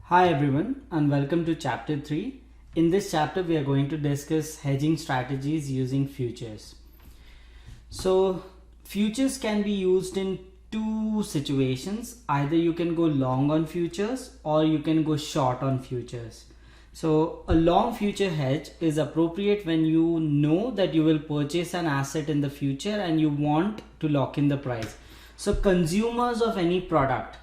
Hi everyone and welcome to chapter 3. In this chapter we are going to discuss hedging strategies using futures. So futures can be used in two situations. Either you can go long on futures or you can go short on futures. So a long future hedge is appropriate when you know that you will purchase an asset in the future and you want to lock in the price. So consumers of any product,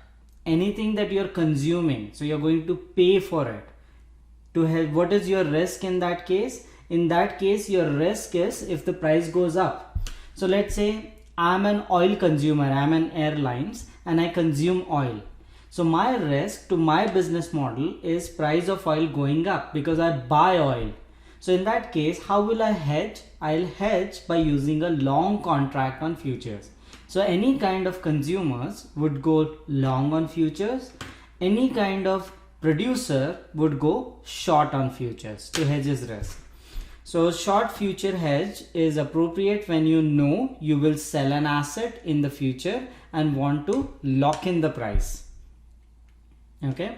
anything that you're consuming, so you're going to pay for it to help. What is your risk in that case? In that case, your risk is if the price goes up. So let's say I'm an oil consumer, I'm an airlines and I consume oil. So my risk to my business model is price of oil going up because I buy oil. So in that case, how will I hedge? I'll hedge by using a long contract on futures. So any kind of consumers would go long on futures. Any kind of producer would go short on futures to hedge his risk. So short future hedge is appropriate when you know you will sell an asset in the future and want to lock in the price. Okay.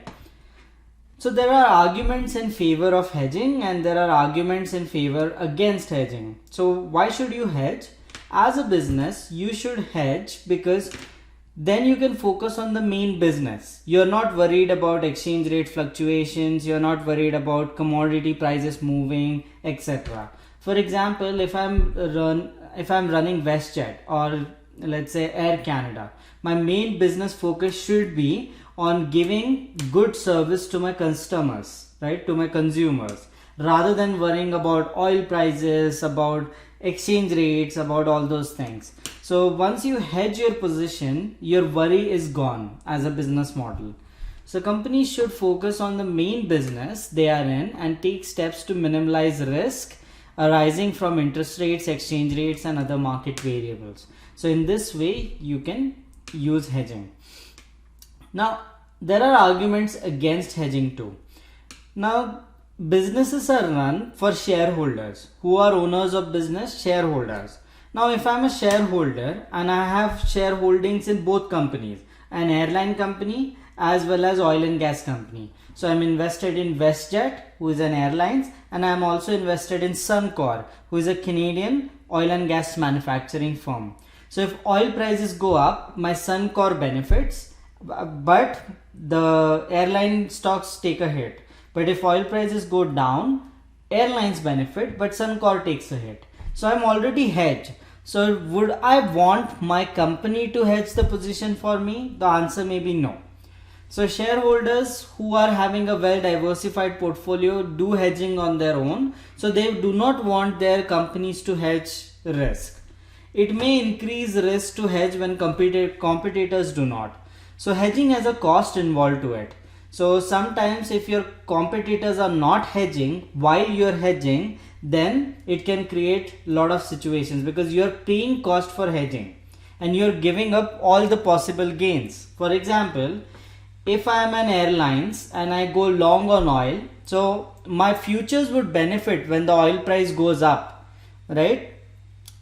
So there are arguments in favor of hedging and there are arguments in favor against hedging. So why should you hedge? As a business, you should hedge because then you can focus on the main business. You're not worried about exchange rate fluctuations. You're not worried about commodity prices moving, etc. For example, if I'm running WestJet or let's say Air Canada, my main business focus should be on giving good service to my customers, right? To my consumers, rather than worrying about oil prices, about exchange rates, about all those things. So once you hedge your position, your worry is gone as a business model. So companies should focus on the main business they are in and take steps to minimize risk arising from interest rates, exchange rates and other market variables. So in this way, you can use hedging. Now, there are arguments against hedging too. Now, businesses are run for shareholders. Who are owners of business? Shareholders. Now, if I'm a shareholder and I have shareholdings in both companies, an airline company as well as oil and gas company. So I'm invested in WestJet, who is an airlines, and I'm also invested in Suncor, who is a Canadian oil and gas manufacturing firm. So if oil prices go up, my Suncor benefits, but the airline stocks take a hit. But if oil prices go down, airlines benefit, but Suncor takes a hit. So I'm already hedged. So would I want my company to hedge the position for me? The answer may be no. So shareholders who are having a well diversified portfolio do hedging on their own. So they do not want their companies to hedge risk. It may increase risk to hedge when competitors do not. So hedging has a cost involved to it. So sometimes if your competitors are not hedging while you're hedging, then it can create a lot of situations because you're paying cost for hedging and you're giving up all the possible gains. For example, if I am an airlines and I go long on oil, so my futures would benefit when the oil price goes up, right?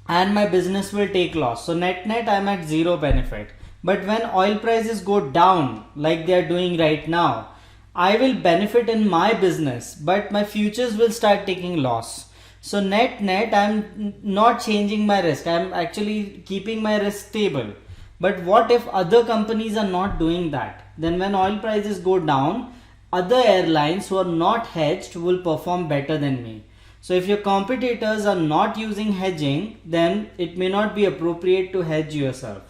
And my business will take loss. So net I'm at zero benefit. But when oil prices go down like they are doing right now, I will benefit in my business, but my futures will start taking loss. So net I'm not changing my risk. I'm actually keeping my risk stable. But what if other companies are not doing that? Then when oil prices go down, other airlines who are not hedged will perform better than me. So if your competitors are not using hedging, then it may not be appropriate to hedge yourself.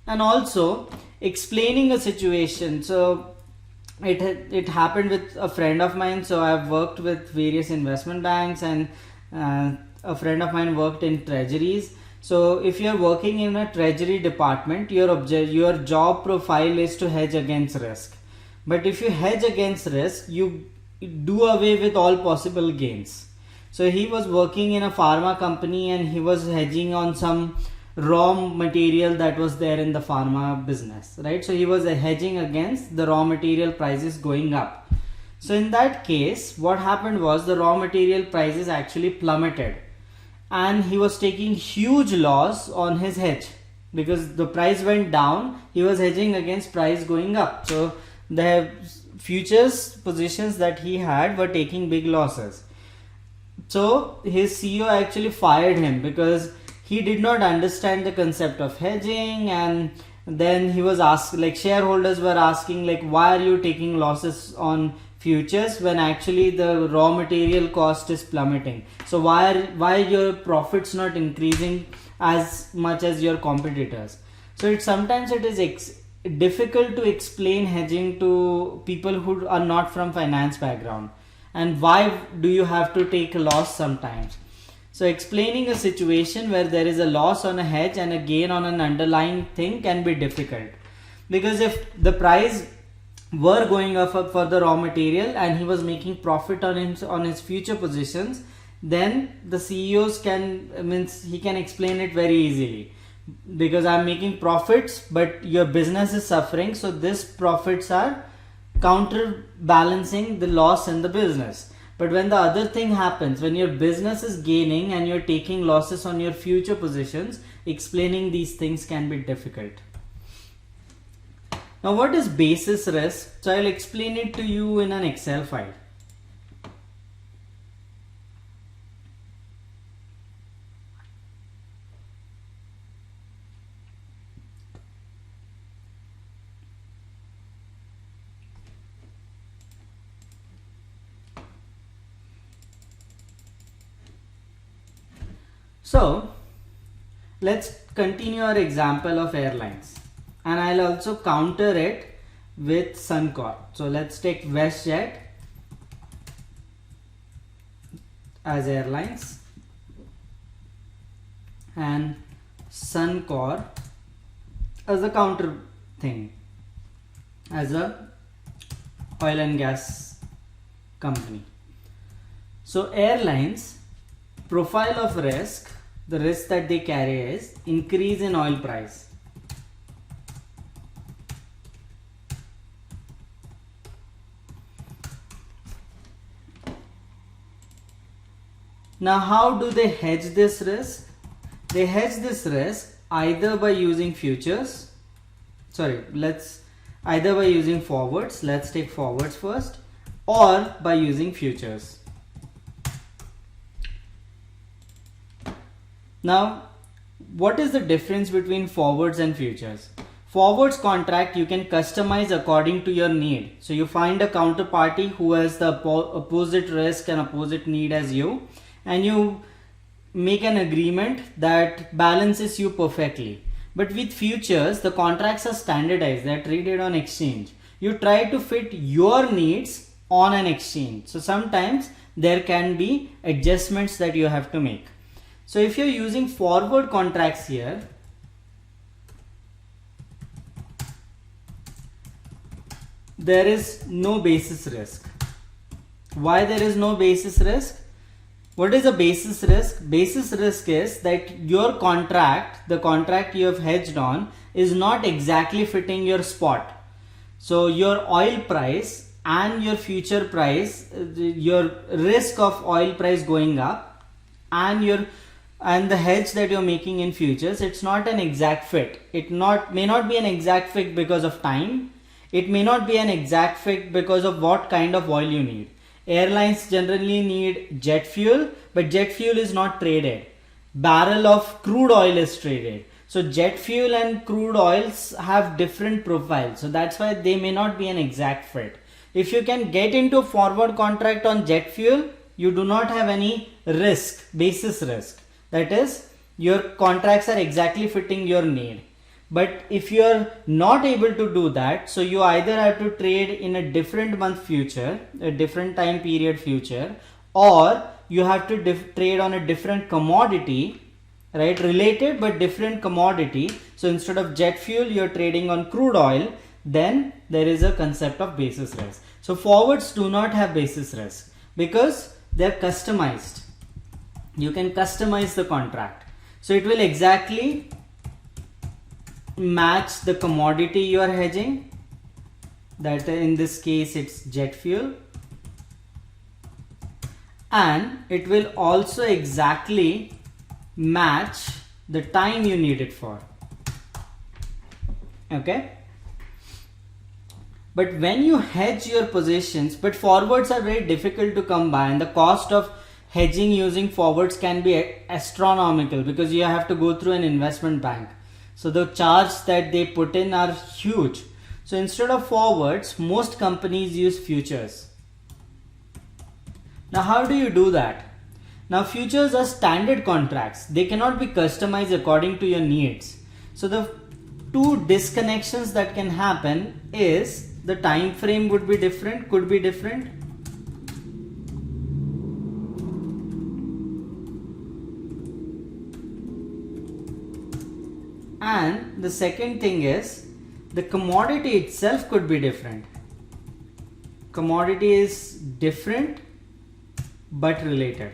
And also explaining a situation. So it happened with a friend of mine. So I've worked with various investment banks and a friend of mine worked in treasuries. So if you're working in a treasury department, your job profile is to hedge against risk. But if you hedge against risk, you do away with all possible gains. So he was working in a pharma company and he was hedging on some raw material that was there in the pharma business, right? So he was hedging against the raw material prices going up. So in that case, what happened was the raw material prices actually plummeted and he was taking huge loss on his hedge because the price went down. He was hedging against price going up. So the futures positions that he had were taking big losses. So his CEO actually fired him because he did not understand the concept of hedging. And then he was asked, like shareholders were asking, like, why are you taking losses on futures when actually the raw material cost is plummeting? So why your profits not increasing as much as your competitors? So sometimes it is difficult to explain hedging to people who are not from finance background, and why do you have to take a loss sometimes. So explaining a situation where there is a loss on a hedge and a gain on an underlying thing can be difficult, because if the price were going up for the raw material and he was making profit on his future positions, then the CEOs he can explain it very easily, because I'm making profits but your business is suffering, so this profits are counterbalancing the loss in the business. But when the other thing happens, when your business is gaining and you're taking losses on your future positions, explaining these things can be difficult. Now, what is basis risk? So I'll explain it to you in an Excel file. So let's continue our example of airlines, and I'll also counter it with Suncor. So let's take WestJet as airlines and Suncor as a counter thing, as a oil and gas company. So airlines, profile of risk, the risk that they carry is increase in oil price. Now, how do they hedge this risk? They hedge this risk either by using futures, either by using forwards, let's take forwards first, or by using futures. Now, what is the difference between forwards and futures? Forwards contract you can customize according to your need. So you find a counterparty who has the opposite risk and opposite need as you, and you make an agreement that balances you perfectly. But with futures, the contracts are standardized, they are traded on exchange. You try to fit your needs on an exchange. So sometimes there can be adjustments that you have to make. So if you're using forward contracts here, there is no basis risk. Why there is no basis risk? What is a basis risk? Basis risk is that your contract, the contract you have hedged on, is not exactly fitting your spot. So your oil price and your future price, your risk of oil price going up and the hedge that you're making in futures, it's not an exact fit. It may not be an exact fit because of time. It may not be an exact fit because of what kind of oil you need. Airlines generally need jet fuel, but jet fuel is not traded. Barrel of crude oil is traded. So jet fuel and crude oils have different profiles. So that's why they may not be an exact fit. If you can get into a forward contract on jet fuel, you do not have any risk, basis risk. That is, your contracts are exactly fitting your need. But if you are not able to do that, so you either have to trade in a different month future, a different time period future, or you have to trade on a different commodity, right? Related but different commodity. So instead of jet fuel, you're trading on crude oil. Then there is a concept of basis risk. So forwards do not have basis risk because they're customized. You can customize the contract. So it will exactly match the commodity you are hedging. That in this case it's jet fuel. And it will also exactly match the time you need it for. Okay. But when you hedge your positions, but forwards are very difficult to come by, and the cost of hedging using forwards can be astronomical because you have to go through an investment bank. So the charge that they put in are huge. So instead of forwards, most companies use futures. Now how do you do that? Now futures are standard contracts. They cannot be customized according to your needs. So the two disconnections that can happen is the time frame would be different, could be different. And the second thing is the commodity itself could be different. Commodity is different but related.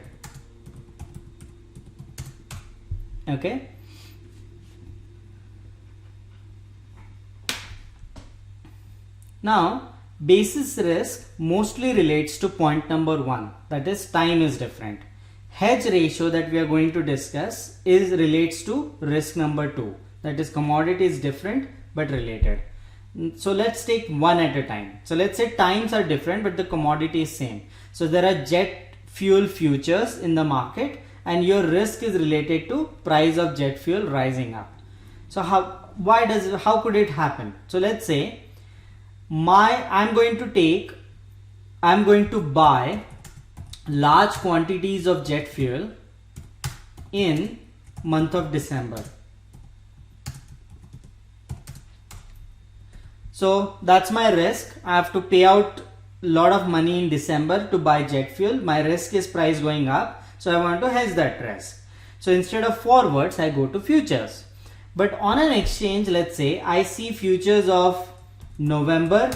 Okay. Now, basis risk mostly relates to point number 1, that is time is different. Hedge ratio that we are going to discuss relates to risk number 2, that is commodity is different but related. So let's take one at a time. So let's say times are different but the commodity is same. So there are jet fuel futures in the market and your risk is related to price of jet fuel rising up. So how could it happen? So let's say I'm going to buy large quantities of jet fuel in month of December. So that's my risk. I have to pay out a lot of money in December to buy jet fuel. My risk is price going up. So I want to hedge that risk. So instead of forwards, I go to futures. But on an exchange, let's say I see futures of November.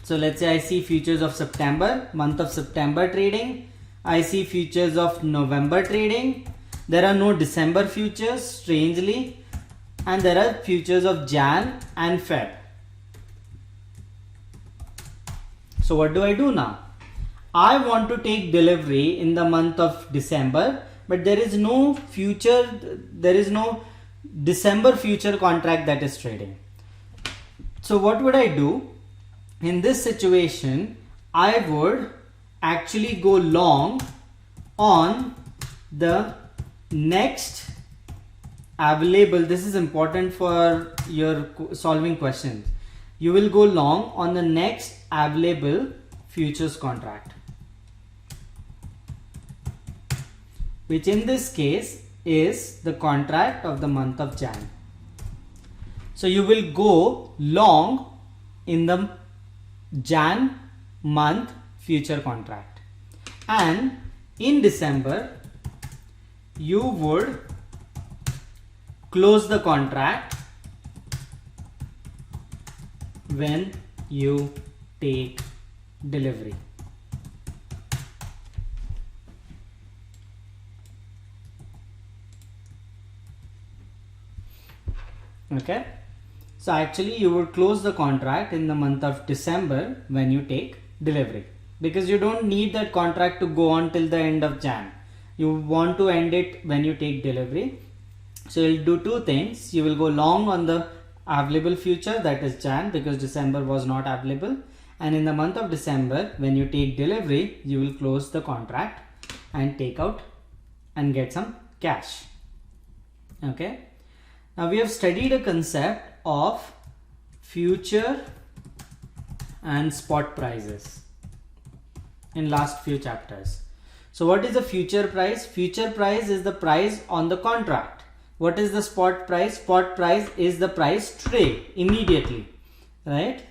So let's say I see futures of September, month of September trading. I see futures of November trading. There are no December futures, strangely. And there are futures of Jan and Feb. So what do I do now? I want to take delivery in the month of December, but there is no December future contract that is trading. So what would I do? In this situation, I would actually go long on the next available. This is important for your solving questions. You will go long on the next available futures contract, which in this case is the contract of the month of Jan. So you will go long in the Jan month future contract, and in December you would close the contract when you take delivery. Okay, so actually you would close the contract in the month of December when you take delivery, because you don't need that contract to go on till the end of Jan. You want to end it when you take delivery. So you'll do two things. You will go long on the available future, that is Jan, because December was not available, and in the month of December when you take delivery you will close the contract and take out and get some cash. Okay, now we have studied a concept of future and spot prices in last few chapters. So what is the future price? Future price is the price on the contract. What is the spot price? Spot price is the price today, immediately, right?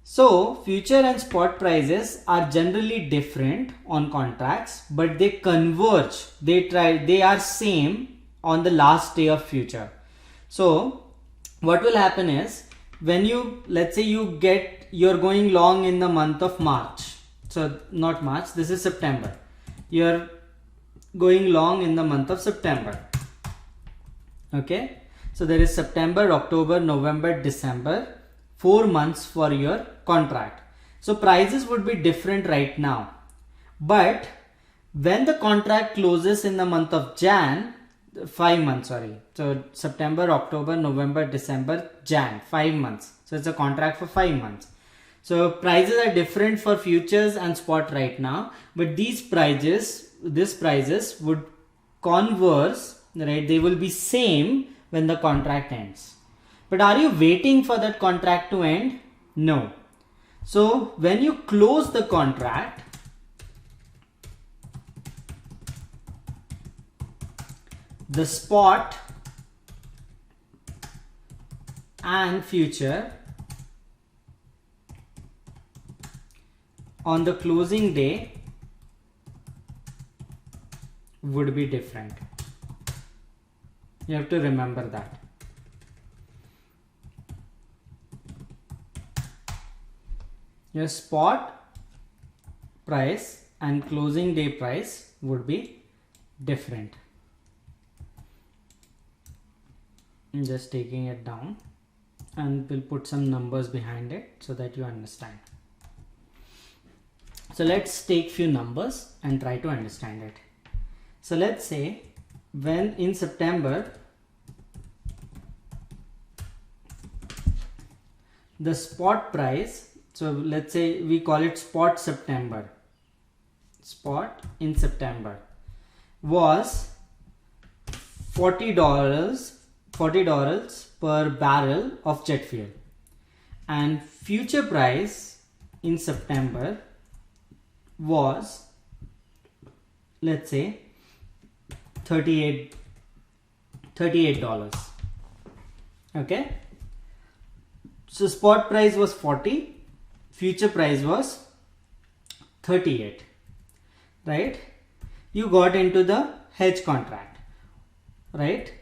So future and spot prices are generally different on contracts, but they converge. They are same on the last day of future. So what will happen is, when you, let's say you're going long in the month of March. So not March, this is September. You're going long in the month of September. Okay, so there is September, October, November, December, 4 months for your contract. So prices would be different right now, but when the contract closes in the month of Jan, 5 months, sorry. So September, October, November, December, Jan, 5 months. So it's a contract for 5 months. So prices are different for futures and spot right now, but these prices would converse, right? They will be same when the contract ends. But are you waiting for that contract to end? No. So when you close the contract, the spot and future on the closing day would be different. You have to remember that. Your spot price and closing day price would be different. I'm just taking it down and we'll put some numbers behind it so that you understand. So let's take few numbers and try to understand it. So let's say when in September the spot price, so let's say we call it spot September, spot in September was $40 per barrel of jet fuel, and future price in September was, let's say, $38. Okay, so spot price was 40, future price was 38, right? You got into the hedge contract, right?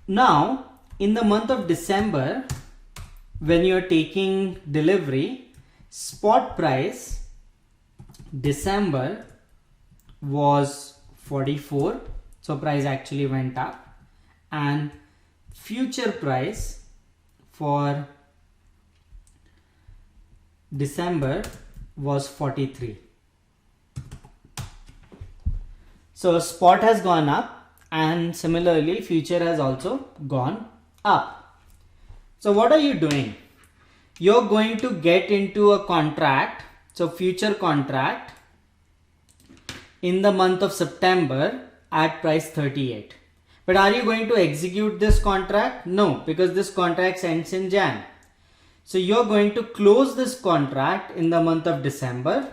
Now in the month of December, when you're taking delivery, spot price December was 44, so price actually went up, and future price for December was 43. So spot has gone up and similarly future has also gone up. So what are you doing? You're going to get into a contract, so future contract in the month of September at price 38. But are you going to execute this contract? No, because this contract ends in Jan. So you're going to close this contract in the month of December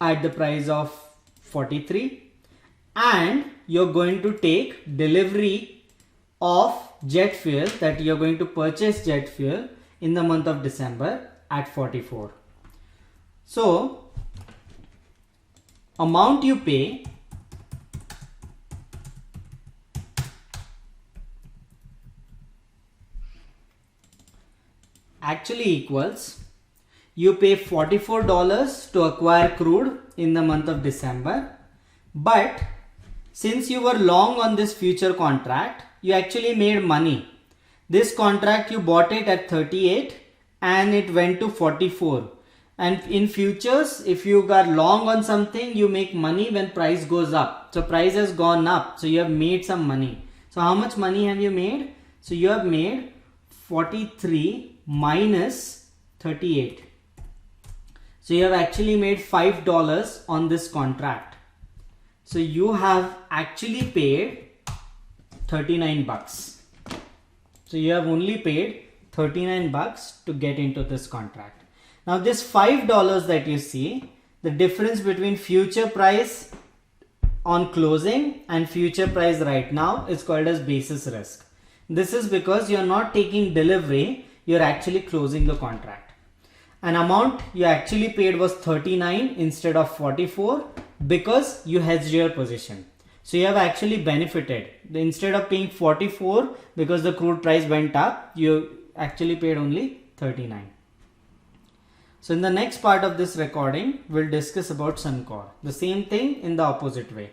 at the price of 43, and you're going to take delivery of jet fuel, that you're going to purchase jet fuel in the month of December at 44. So amount you pay actually equals, you pay $44 to acquire crude in the month of December, but since you were long on this future contract, you actually made money. This contract you bought it at 38 and it went to 44. And in futures, if you got long on something, you make money when price goes up. So price has gone up, so you have made some money. So how much money have you made? So you have made 43 minus 38. So you have actually made $5 on this contract. So you have actually paid 39 bucks. So you have only paid 39 bucks to get into this contract. Now this $5 that you see, the difference between future price on closing and future price right now is called as basis risk. This is because you're not taking delivery, you're actually closing the contract. An amount you actually paid was 39 instead of 44 because you hedged your position. So you have actually benefited. Instead of paying 44 because the crude price went up, you actually paid only 39. So in the next part of this recording, we'll discuss about Suncor. The same thing in the opposite way.